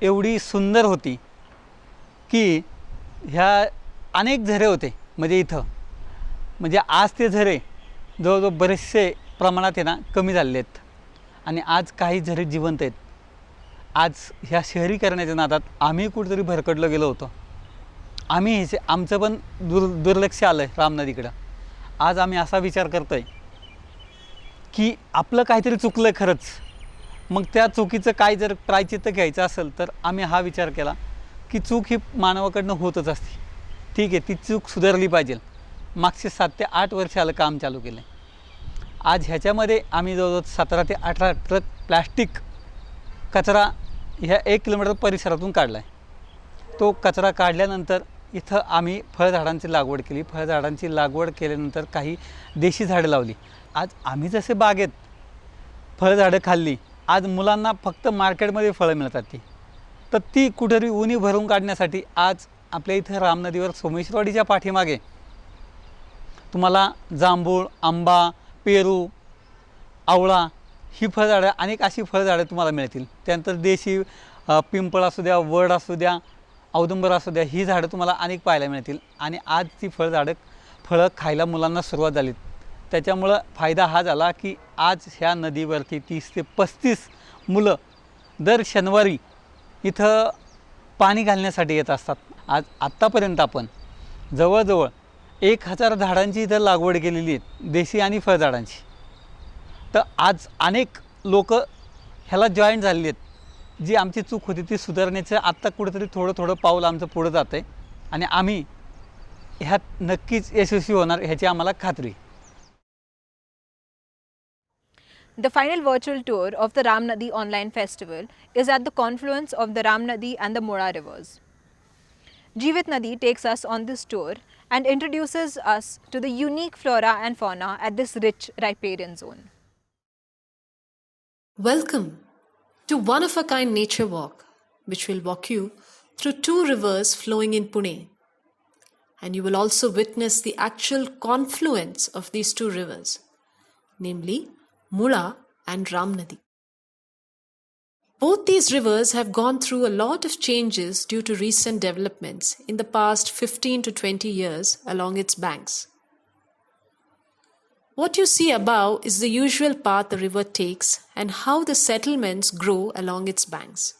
एवढी सुंदर होती की ह्या अनेक झरे होते, म्हणजे इथं म्हणजे आज ते झरे जवळजवळ बरेचसे प्रमाणात आहे ना कमी झालेले आहेत. आणि आज काही झरे जिवंत आहेत. आज ह्या शहरीकरणाच्या नादात आम्ही कुठेतरी भरकडलं गेलो होतो. आमचं पण दुर्लक्ष आलं आहे राम नदीकडं. आज आम्ही असा विचार करतो आहे की आपलं काहीतरी चुकलं आहे खरंच. मग त्या चुकीचं काय जर प्रायचित्त घ्यायचं असेल तर आम्ही हा विचार केला की चूक ही मानवाकडनं होतच असते. ठीक आहे, ती चूक सुधारली पाहिजे. मागचे 7 ते 8 वर्ष आलं काम चालू केलं आहे. आज ह्याच्यामध्ये आम्ही जवळजवळ 17 ते 18 ट्रक प्लॅस्टिक कचरा ह्या 1 किलोमीटर परिसरातून काढला आहे. तो कचरा काढल्यानंतर इथं आम्ही फळझाडांची लागवड केली. फळझाडांची लागवड केल्यानंतर काही देशी झाडं लावली. आज आम्ही जसे बागेत फळझाडं खाल्ली, आज मुलांना फक्त मार्केटमध्ये फळं मिळतात तर ती कुठेतरी उणी भरून काढण्यासाठी आज आपल्या इथं रामनदीवर सोमेश्वरवाडीच्या पाठीमागे तुम्हाला जांभूळ, आंबा, पेरू, आवळा ही फळझाडं, अनेक अशी फळझाडं तुम्हाला मिळतील. त्यानंतर देशी पिंपळ असू द्या, वड असू द्या, औदुंबर असू द्या, ही झाडं तुम्हाला अनेक पाहायला मिळतील. आणि आज ती फळं खायला मुलांना सुरुवात झाली. त्याच्यामुळं फायदा हा झाला की आज ह्या नदीवरती 30 ते 35 मुलं दर शनिवारी इथं पाणी घालण्यासाठी येत असतात. आत्तापर्यंत आपण जवळजवळ 1000 झाडांची इथं लागवड केलेली आहे, देशी आणि फळझाडांची. तर आज अनेक लोक ह्याला जॉईन झालेली आहेत. जी आमची चूक होती ती सुधारण्याचं आत्ता कुठेतरी थोडं पाऊल आमचं पुढं जातं आहे आणि आम्ही ह्यात नक्कीच यशस्वी होणार ह्याची आम्हाला खात्री आहे. The final virtual tour of the Ramnadi Online Festival is at the confluence of the Ramnadi and the Mura rivers. Jeevit Nadi takes us on this tour and introduces us to the unique flora and fauna at this rich riparian zone. Welcome to one-of-a-kind nature walk, which will walk you through 2 rivers flowing in Pune. And you will also witness the actual confluence of these 2 rivers, namely Mula and Ramnadi. Both these rivers have gone through a lot of changes due to recent developments in the past 15 to 20 years along its banks. What you see above is the usual path the river takes and how the settlements grow along its banks.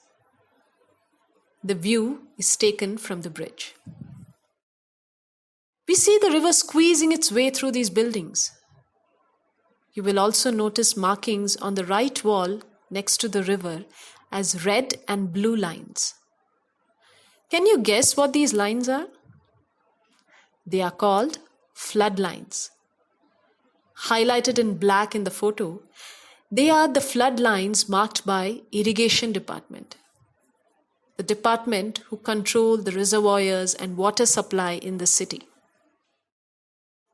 The view is taken from the bridge. We see the river squeezing its way through these buildings. You will also notice markings on the right wall next to the river as red and blue lines. Can you guess what these lines are? They are called flood lines. Highlighted in black in the photo, they are the flood lines marked by Irrigation Department, the department who control the reservoirs and water supply in the city.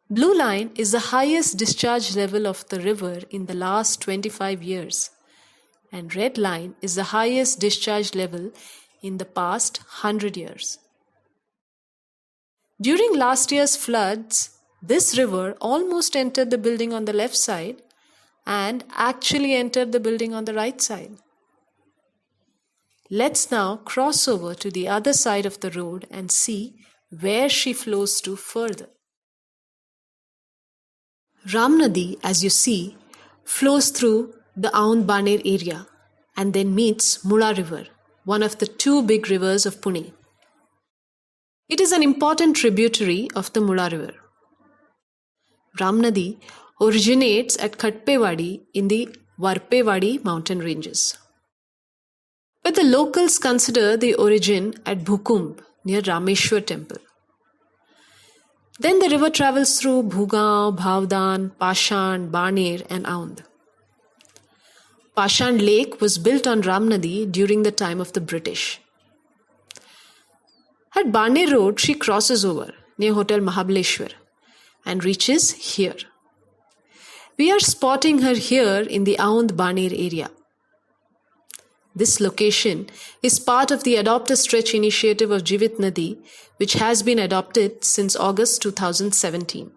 Blue line is the highest discharge level of the river in the last 25 years, and red line is the highest discharge level in the past 100 years. During last year's floods, this river almost entered the building on the left side and actually entered the building on the right side. Let's now cross over to the other side of the road and see where she flows to further. Ramnadi, as you see, flows through the Aund Baner area and then meets Mula River, one of the 2 big rivers of Pune. It is an important tributary of the Mula River. Ramnadi originates at Khatpewadi in the Varpewadi mountain ranges. But the locals consider the origin at Bhukumb near Rameshwar temple. Then the river travels through Bhugaon, Bhavdan, Pashan, Baner and Aund. Pashan Lake was built on Ramnadi during the time of the British. At Baner Road, she crosses over near Hotel Mahabaleshwar and reaches here. We are spotting her here in the Aund Baner area. This location is part of the Adopt a Stretch initiative of Jeevit Nadi, which has been adopted since August 2017.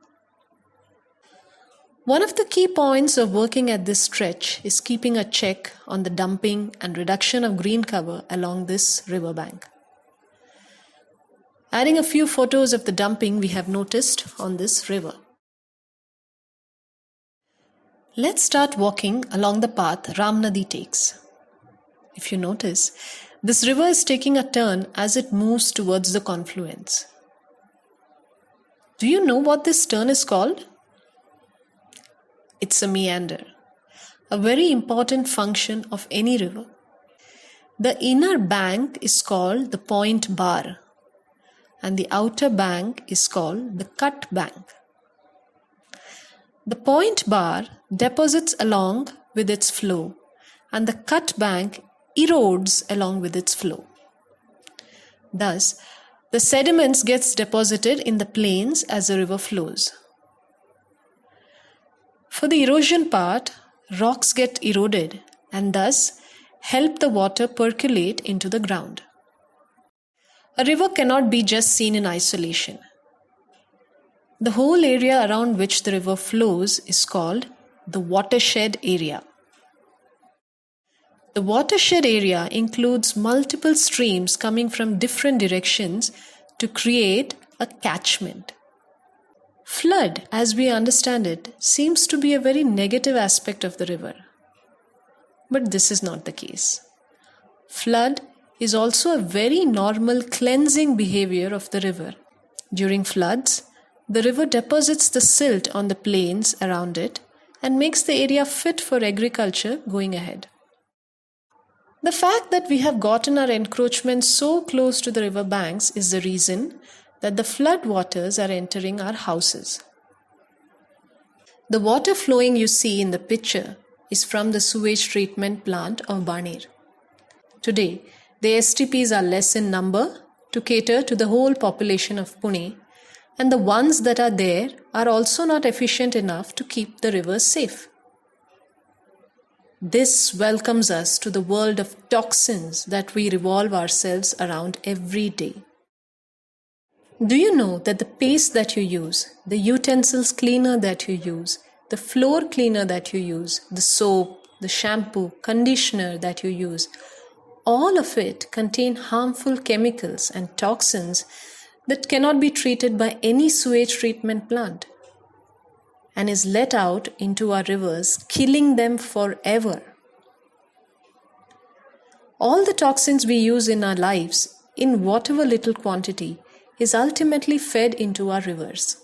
One of the key points of working at this stretch is keeping a check on the dumping and reduction of green cover along this riverbank. Adding a few photos of the dumping we have noticed on this river. Let's start walking along the path Ramnadi takes. If you notice, this river is taking a turn as it moves towards the confluence. Do you know what this turn is called? It's a meander, a very important function of any river. The inner bank is called the point bar, and the outer bank is called the cut bank. The point bar deposits along with its flow, and the cut bank erodes along with its flow. Thus, the sediments gets deposited in the plains as the river flows. For the erosion part, rocks get eroded and thus help the water percolate into the ground. A river cannot be just seen in isolation. The whole area around which the river flows is called the watershed area. The watershed area includes multiple streams coming from different directions to create a catchment. Flood, as we understand it, seems to be a very negative aspect of the river. But this is not the case. Flood is also a very normal cleansing behavior of the river. During floods, the river deposits the silt on the plains around it and makes the area fit for agriculture going ahead. The fact that we have gotten our encroachment so close to the river banks is the reason that the flood waters are entering our houses. The water flowing you see in the picture is from the sewage treatment plant of Baner. Today, the STPs are less in number to cater to the whole population of Pune, and the ones that are there are also not efficient enough to keep the rivers safe. This welcomes us to the world of toxins that we revolve ourselves around every day. Do you know that the paste that you use, the utensils cleaner that you use, the floor cleaner that you use, the soap, the shampoo, conditioner that you use, all of it contain harmful chemicals and toxins that cannot be treated by any sewage treatment plant and is let out into our rivers, killing them forever. All the toxins we use in our lives, in whatever little quantity, is ultimately fed into our rivers.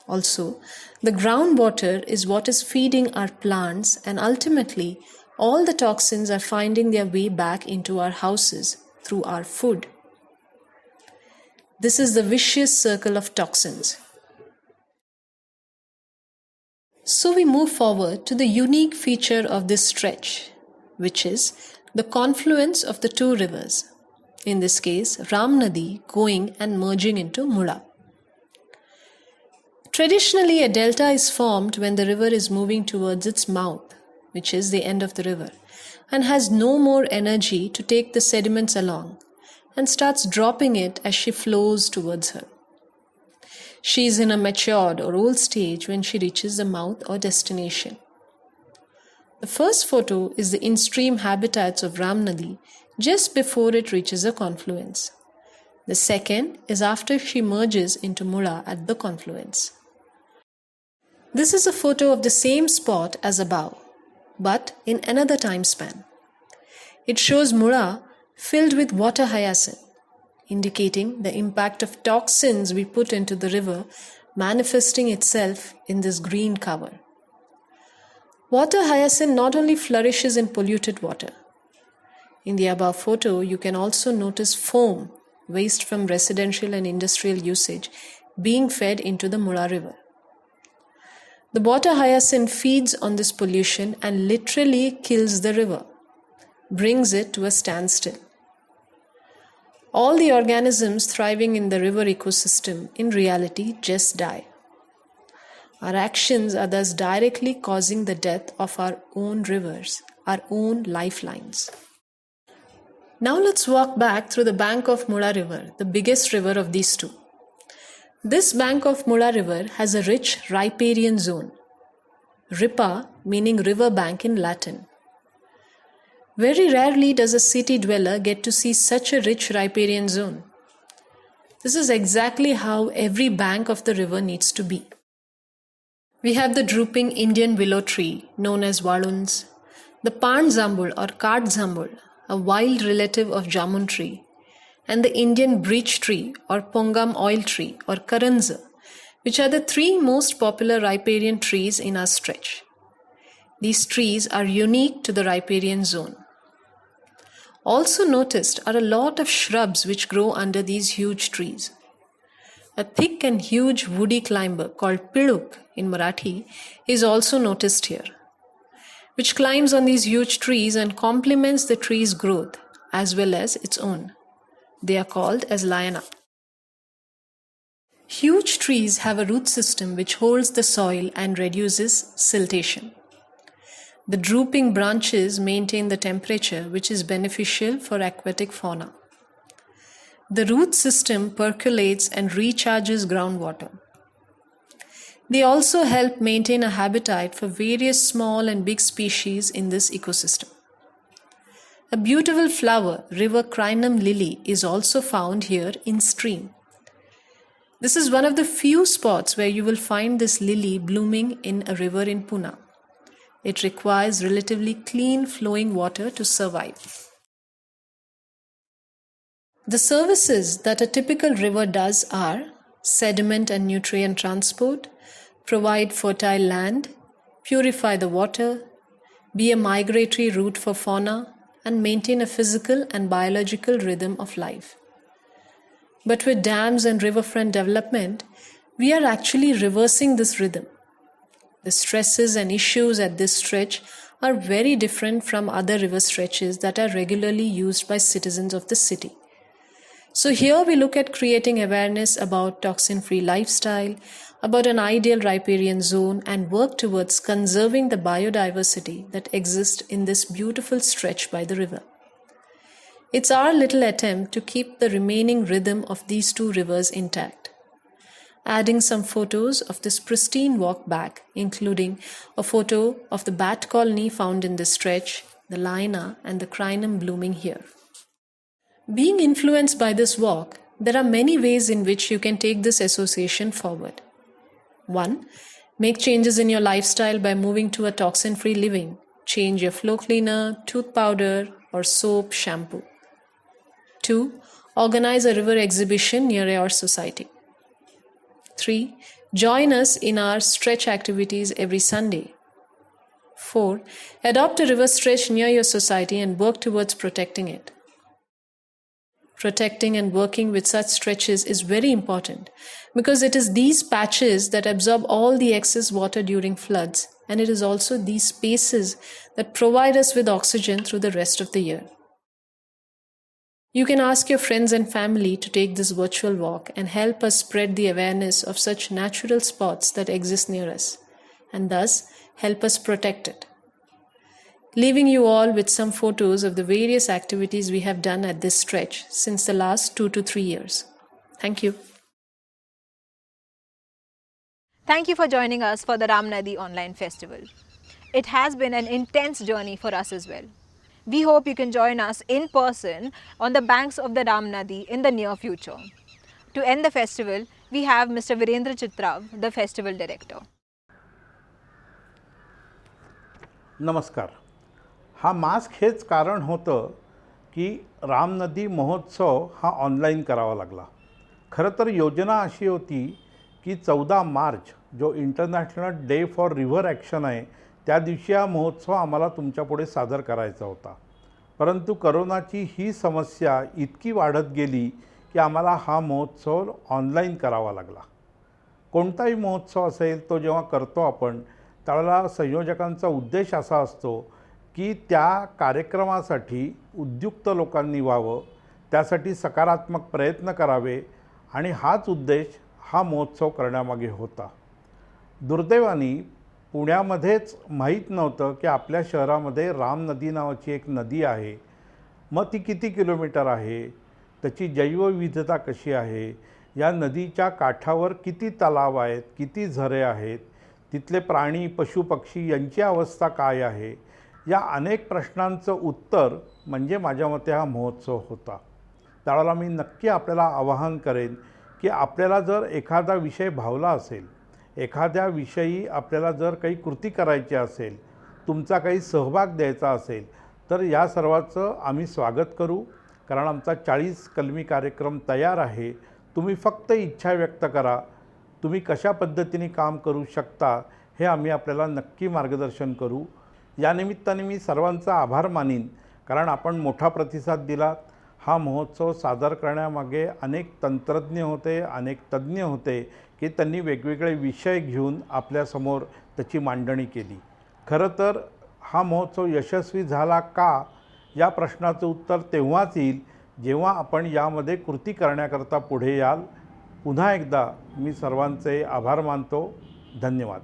Also, the groundwater is what is feeding our plants, and ultimately, all the toxins are finding their way back into our houses through our food. This is the vicious circle of toxins. So we move forward to the unique feature of this stretch, which is the confluence of the two rivers, in this case Ram Nadi going and merging into Mula. Traditionally, a delta is formed when the river is moving towards its mouth, which is the end of the river, and has no more energy to take the sediments along, and starts dropping it as she flows towards her. She is in a matured or old stage when she reaches the mouth or destination. The first photo is the in-stream habitats of Ram Nadi just before it reaches a confluence. The second is after she merges into Mula at the confluence. This is a photo of the same spot as above, but in another time span. It shows Mula filled with water hyacinth, indicating the impact of toxins we put into the river manifesting itself in this green cover. Water hyacinth not only flourishes in polluted water. In the above photo, you can also notice foam, waste from residential and industrial usage, being fed into the Mula river. The water hyacinth feeds on this pollution and literally kills the river, brings it to a standstill. All the organisms thriving in the river ecosystem in reality just die. Our actions are thus directly causing the death of our own rivers, our own lifelines. Now let's walk back through the bank of Mula River, the biggest river of these two. This bank of Mula River has a rich riparian zone. Ripa meaning river bank in Latin. Very rarely does a city dweller get to see such a rich riparian zone. This is exactly how every bank of the river needs to be. We have the drooping Indian willow tree known as Valuns, the Pan Zambul or Kath Zambul, a wild relative of Jamun tree, and the Indian breech tree or Pongam oil tree or Karanza, which are the three most popular riparian trees in our stretch. These trees are unique to the riparian zone. Also noticed are a lot of shrubs which grow under these huge trees. A thick and huge woody climber called Piduk in Marathi is also noticed here, which climbs on these huge trees and complements the tree's growth as well as its own. They are called as liana. Huge trees have a root system which holds the soil and reduces siltation. The drooping branches maintain the temperature, which is beneficial for aquatic fauna. The root system percolates and recharges groundwater. They also help maintain a habitat for various small and big species in this ecosystem. A beautiful flower, river crinum lily, is also found here in stream. This is one of the few spots where you will find this lily blooming in a river in Pune. It requires relatively clean flowing water to survive. The services that a typical river does are sediment and nutrient transport, provide fertile land, purify the water, be a migratory route for fauna, and maintain a physical and biological rhythm of life. But with dams and riverfront development, we are actually reversing this rhythm. The stresses and issues at this stretch are very different from other river stretches that are regularly used by citizens of the city. So here we look at creating awareness about toxin-free lifestyle, about an ideal riparian zone, and work towards conserving the biodiversity that exists in this beautiful stretch by the river. It's our little attempt to keep the remaining rhythm of these two rivers intact. Adding some photos of this pristine walk back, including a photo of the bat colony found in this stretch, the Laina, and the crinum blooming here. Being influenced by this walk, there are many ways in which you can take this association forward. 1. Make changes in your lifestyle by moving to a toxin-free living. Change your floor cleaner, tooth powder, or soap, shampoo. 2. Organize a river exhibition near your society. 3. Join us in our stretch activities every Sunday. 4. Adopt a river stretch near your society and work towards protecting it. Protecting and working with such stretches is very important because it is these patches that absorb all the excess water during floods, and it is also these spaces that provide us with oxygen through the rest of the year. You can ask your friends and family to take this virtual walk and help us spread the awareness of such natural spots that exist near us, and thus help us protect it. Leaving you all with some photos of the various activities we have done at this stretch since the last 2 to 3 years. Thank you. Thank you for joining us for the Ramnadi Online Festival. It has been an intense journey for us as well. We hope you can join us in person on the banks of the Ramnadi in the near future. To end the festival, we have Mr. Virendra Chitrav, the festival director. नमस्कार. हा mask हेच कारण होतं की रामनदी महोत्सव हा online करावा लागला. खरं तर योजना अशी होती की 14 मार्च जो international day for river action आहे त्या दिवशी हा महोत्सव आम्हाला तुमच्यापुढे सादर करायचा होता. परंतु करोनाची ही समस्या इतकी वाढत गेली की आम्हाला हा महोत्सव ऑनलाईन करावा लागला. कोणताही महोत्सव असेल तो जेव्हा करतो आपण त्यावेळेला संयोजकांचा उद्देश असा असतो की त्या कार्यक्रमासाठी उद्युक्त लोकांनी व्हावं, त्यासाठी सकारात्मक प्रयत्न करावे आणि हाच उद्देश हा महोत्सव करण्यामागे होता. दुर्दैवाने पुण्यामध्येच माहीत नव्हतं की आपल्या शहरामध्ये रामनदी नावाची एक नदी आहे. मग ती किती किलोमीटर आहे, त्याची जैवविविधता कशी आहे, या नदीच्या काठावर किती तलाव आहेत, किती झरे आहेत, तिथले प्राणी पशुपक्षी यांची अवस्था काय आहे, या अनेक प्रश्नांचं उत्तर म्हणजे माझ्या मते हा महोत्सव होता. त्यावेळेला मी नक्की आपल्याला आवाहन करेन की आपल्याला जर एखादा विषय भावला असेल, एखाद्या विषयी आपल्याला जर काही कृती करायची असेल, तुमचा काही सहभाग द्यायचा असेल तर या सर्वाचं आम्ही स्वागत करू. कारण आमचा 40 कलमी कार्यक्रम तयार आहे. तुम्ही फक्त इच्छा व्यक्त करा. तुम्ही कशा पद्धतीने काम करू शकता हे आम्ही आपल्याला नक्की मार्गदर्शन करू. या निमित्ताने मी सर्वांचा आभार मानीन कारण आपण मोठा प्रतिसाद दिला. हा महोत्सव सादर करण्यामागे अनेक तंत्रज्ञ होते, अनेक तज्ज्ञ होते की त्यांनी वेगवेगळे विषय घेऊन आपल्यासमोर त्याची मांडणी केली. खरं तर हा महोत्सव यशस्वी झाला का या प्रश्नाचं उत्तर तेव्हाच येईल जेव्हा आपण यामध्ये कृती करण्याकरता पुढे याल. पुन्हा एकदा मी सर्वांचे आभार मानतो. धन्यवाद.